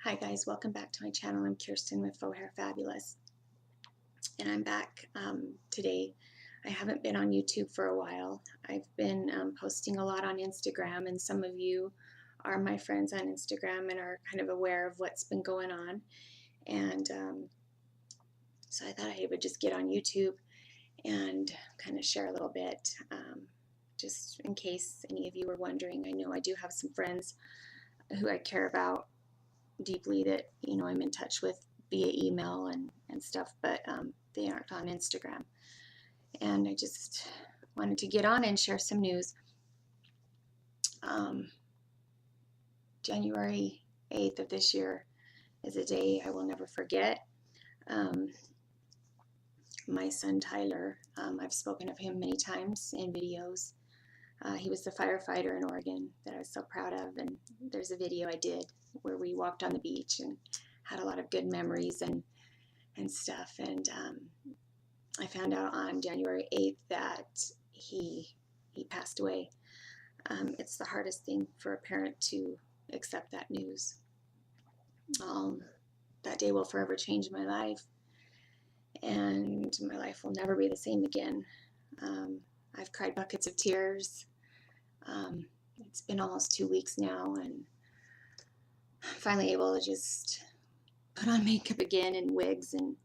Hi guys, welcome back to my channel. I'm Kirsten with Faux Hair Fabulous, and I'm back today. I haven't been on YouTube for a while. I've been posting a lot on Instagram, and some of you are my friends on Instagram and are kind of aware of what's been going on. And so I thought I would just get on YouTube and kind of share a little bit, just in case any of you were wondering. I know I do have some friends who I care about deeply that I'm in touch with via email and stuff, but they aren't on Instagram. And I just wanted to get on and share some news. January 8th of this year is a day I will never forget. My son Tyler, I've spoken of him many times in videos. He was the firefighter in Oregon that I was so proud of, and there's a video I did where we walked on the beach and had a lot of good memories and stuff. And I found out on January 8th that he passed away. It's the hardest thing for a parent to accept that news. That day will forever change my life, and my life will never be the same again. I've cried buckets of tears. It's been almost 2 weeks now, and I'm finally able to just put on makeup again and wigs and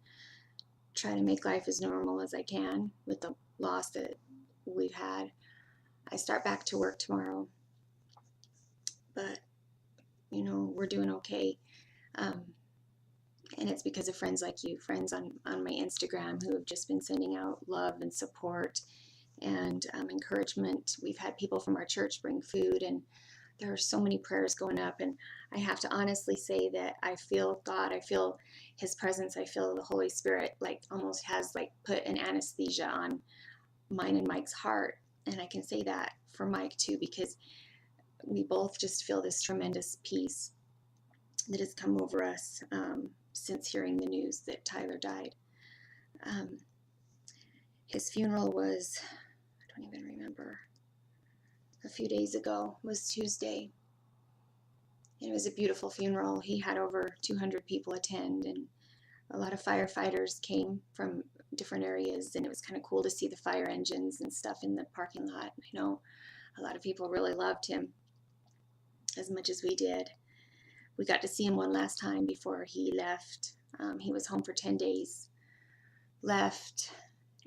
try to make life as normal as I can with the loss that we've had. I start back to work tomorrow, but we're doing okay. And it's because of friends like you, friends on my Instagram who have just been sending out love and support and encouragement. We've had people from our church bring food, and there are so many prayers going up, and I have to honestly say that I feel God, I feel His presence, I feel the Holy Spirit almost has put an anesthesia on mine and Mike's heart. And I can say that for Mike too, because we both just feel this tremendous peace that has come over us since hearing the news that Tyler died. His funeral was, I don't even remember, a few days ago. It was Tuesday. It was a beautiful funeral. He had over 200 people attend, and a lot of firefighters came from different areas, and it was kind of cool to see the fire engines and stuff in the parking lot. I know a lot of people really loved him as much as we did. We got to see him one last time before he left. He was home for 10 days, left,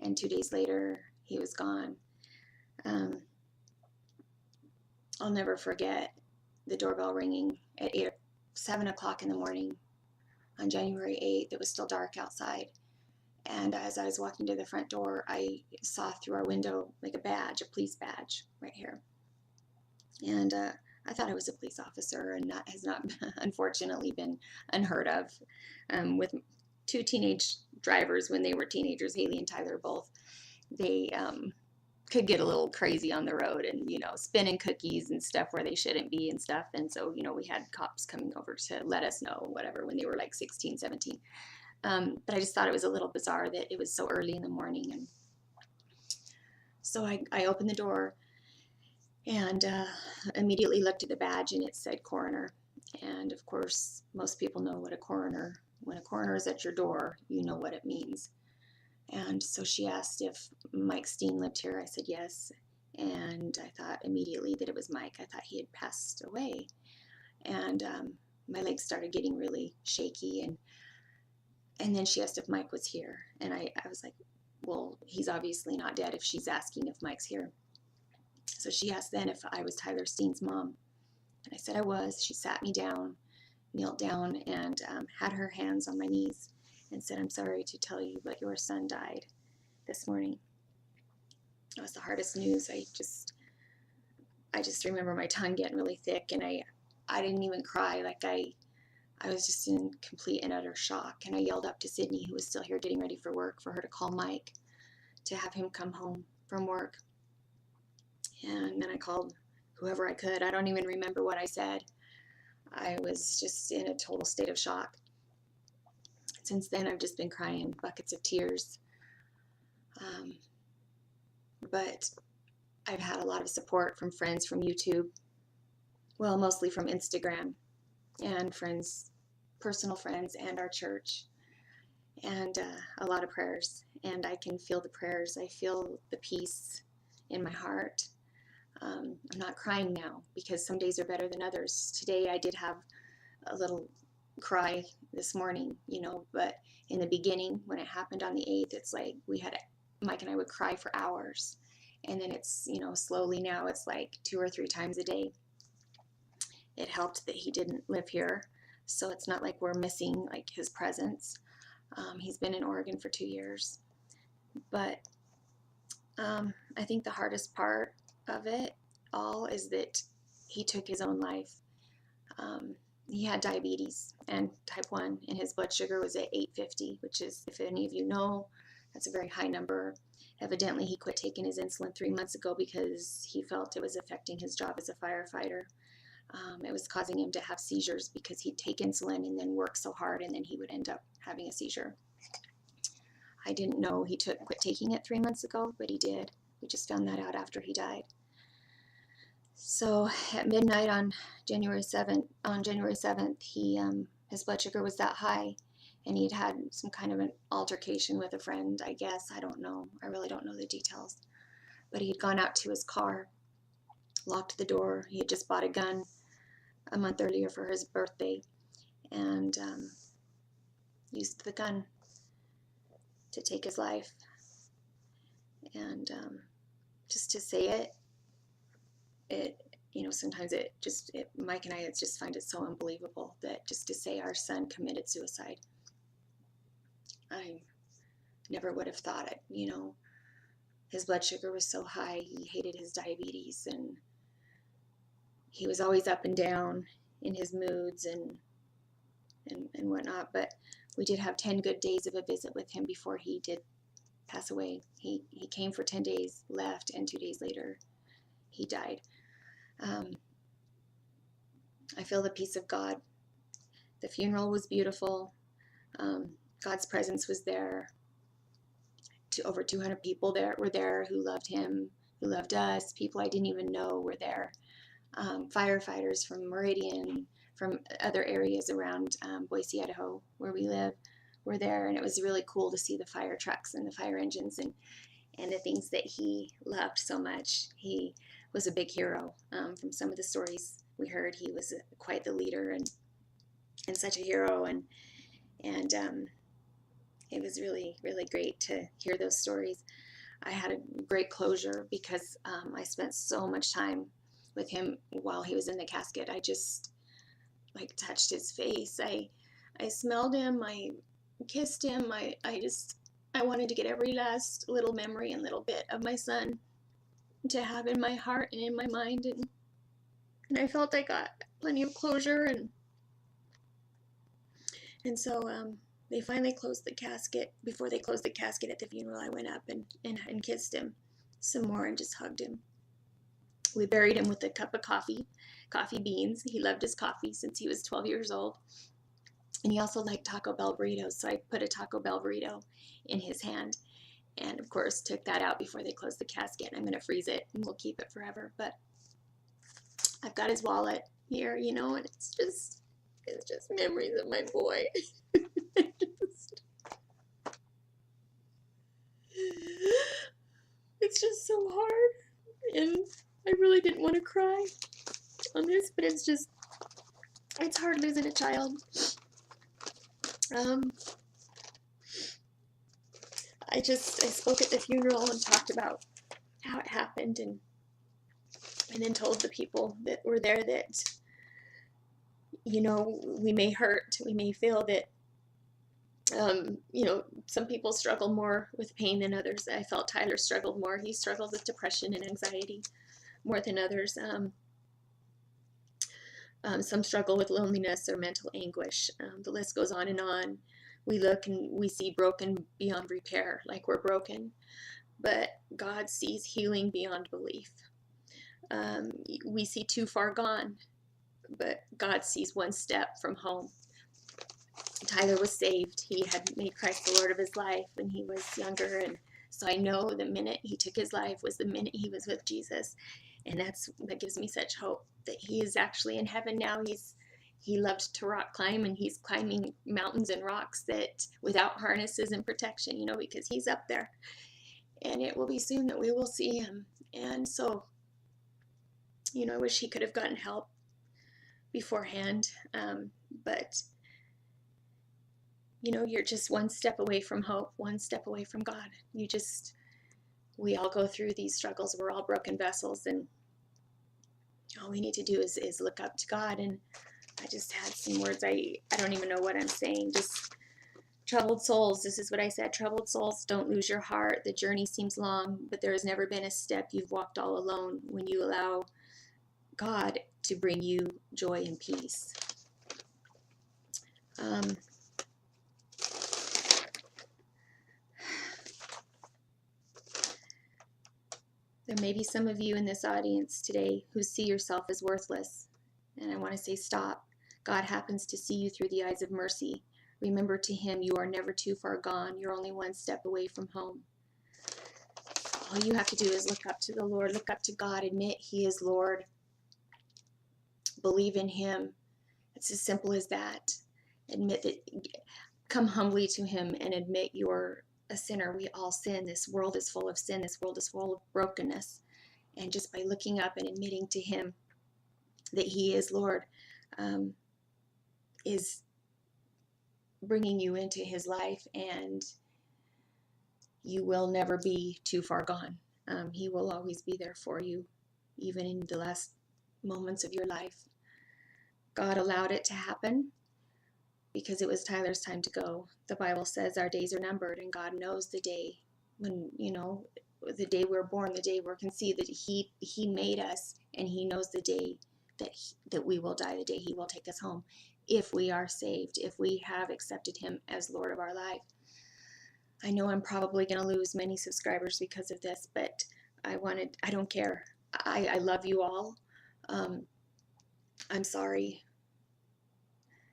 and 2 days later he was gone. I'll never forget the doorbell ringing at 7 o'clock in the morning on January 8th. It was still dark outside, and as I was walking to the front door, I saw through our window a badge, a police badge right here. And I thought I was a police officer, and that has not unfortunately been unheard of. With two teenage drivers when they were teenagers, Haley and Tyler both, they could get a little crazy on the road and spinning cookies and stuff where they shouldn't be and stuff. And so we had cops coming over to let us know whatever when they were 16, 17. But I just thought it was a little bizarre that it was so early in the morning. And so I opened the door and immediately looked at the badge, and it said coroner. And of course, most people know what when a coroner is at your door, you know what it means. And so she asked if Mike Steen lived here. I said yes, and I thought immediately that it was Mike. I thought he had passed away, and my legs started getting really shaky, and then she asked if Mike was here, and I was like, well, he's obviously not dead if she's asking if Mike's here. So she asked then if I was Tyler Steen's mom, and I said I was. She sat me down, knelt down, and had her hands on my knees and said, I'm sorry to tell you, but your son died this morning. It was the hardest news. I just remember my tongue getting really thick, and I didn't even cry. I was just in complete and utter shock, and I yelled up to Sydney, who was still here getting ready for work, for her to call Mike to have him come home from work. And then I called whoever I could. I don't even remember what I said. I was just in a total state of shock. Since then, I've just been crying buckets of tears. But I've had a lot of support from friends from YouTube. Well, mostly from Instagram, and friends personal friends and our church, and a lot of prayers. And I can feel the prayers. I feel the peace in my heart. I'm not crying now because some days are better than others. Today I did have a little cry this morning, but in the beginning when it happened on the 8th, it's like Mike and I would cry for hours. And then it's, slowly now it's like 2 or 3 times a day. It helped that he didn't live here, so it's not like we're missing like his presence. He's been in Oregon for 2 years. But I think the hardest part of it all is that he took his own life. He had diabetes and type 1, and his blood sugar was at 850, which is, if any of you know, that's a very high number. Evidently, he quit taking his insulin 3 months ago because he felt it was affecting his job as a firefighter. It was causing him to have seizures because he'd take insulin and then work so hard, and then he would end up having a seizure. I didn't know he quit taking it 3 months ago, but he did. We just found that out after he died. So at midnight on January 7th, his blood sugar was that high, and he'd had some kind of an altercation with a friend, I guess. I don't know. I really don't know the details. But he'd gone out to his car, locked the door. He had just bought a gun a month earlier for his birthday, and used the gun to take his life. And just to say it, sometimes Mike and I just find it so unbelievable that just to say our son committed suicide. I never would have thought it, His blood sugar was so high, he hated his diabetes, and he was always up and down in his moods and whatnot. But we did have 10 good days of a visit with him before he did pass away. He came for 10 days, left, and 2 days later he died. I feel the peace of God. The funeral was beautiful. God's presence was there. Over 200 people were there who loved him, who loved us. People I didn't even know were there. Firefighters from Meridian, from other areas around Boise, Idaho, where we live, were there. And it was really cool to see the fire trucks and the fire engines and the things that he loved so much. He was a big hero. From some of the stories we heard, he was quite the leader and such a hero. And it was really, really great to hear those stories. I had a great closure because I spent so much time with him while he was in the casket. I just touched his face. I smelled him. I kissed him. I wanted to get every last little memory and little bit of my son to have in my heart and in my mind. And I felt I got plenty of closure. And so they finally closed the casket. Before they closed the casket at the funeral, I went up and kissed him some more and just hugged him. We buried him with a cup of coffee beans. He loved his coffee since he was 12 years old. And he also liked Taco Bell burritos, so I put a Taco Bell burrito in his hand. And of course, took that out before they closed the casket. I'm going to freeze it and we'll keep it forever. But I've got his wallet here, and it's just memories of my boy. It's just so hard, and I really didn't want to cry on this, but it's hard losing a child. I spoke at the funeral and talked about how it happened, and then told the people that were there that, we may hurt, we may feel that, some people struggle more with pain than others. I felt Tyler struggled more. He struggled with depression and anxiety more than others. Some struggle with loneliness or mental anguish. The list goes on and on. We look and we see broken beyond repair, like we're broken. But God sees healing beyond belief. We see too far gone, but God sees one step from home. Tyler was saved. He had made Christ the Lord of his life when he was younger, and so I know the minute he took his life was the minute he was with Jesus, and that gives me such hope that he is actually in heaven now. he loved to rock climb, and he's climbing mountains and rocks that without harnesses and protection, you know, because he's up there. And it will be soon that we will see him. And so, you know, I wish he could have gotten help beforehand. But, you know, you're just one step away from hope, one step away from God. We all go through these struggles. We're all broken vessels, and all we need to do is look up to God. And I just had some words. I don't even know what I'm saying. Just troubled souls. This is what I said. Troubled souls, don't lose your heart. The journey seems long, but there has never been a step you've walked all alone when you allow God to bring you joy and peace. There may be some of you in this audience today who see yourself as worthless. And I want to say, stop. God happens to see you through the eyes of mercy. Remember, to him, you are never too far gone. You're only one step away from home. All you have to do is look up to the Lord, look up to God, admit he is Lord. Believe in him. It's as simple as that. Admit that, come humbly to him and admit you're a sinner. We all sin. This world is full of sin. This world is full of brokenness. And just by looking up and admitting to him that he is Lord, is bringing you into his life, and you will never be too far gone. He will always be there for you, even in the last moments of your life. God allowed it to happen because it was Tyler's time to go. The Bible says our days are numbered, and God knows the day when, you know, the day we're born, the day we're conceived, that he made us, and he knows the day that we will die, the day he will take us home, if we are saved, if we have accepted him as Lord of our life. I know I'm probably going to lose many subscribers because of this, but I don't care. I love you all. I'm sorry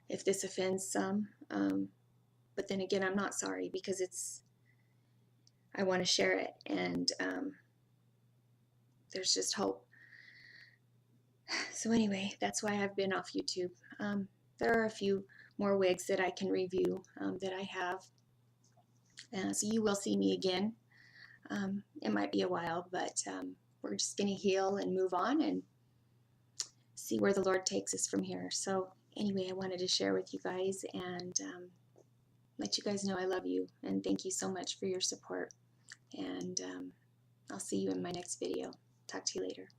if this offends some, but then again, I'm not sorry, because I want to share it, and there's just hope. So anyway, that's why I've been off YouTube. There are a few more wigs that I can review that I have. So you will see me again. It might be a while, but we're just going to heal and move on and see where the Lord takes us from here. So anyway, I wanted to share with you guys and let you guys know I love you, and thank you so much for your support. And I'll see you in my next video. Talk to you later.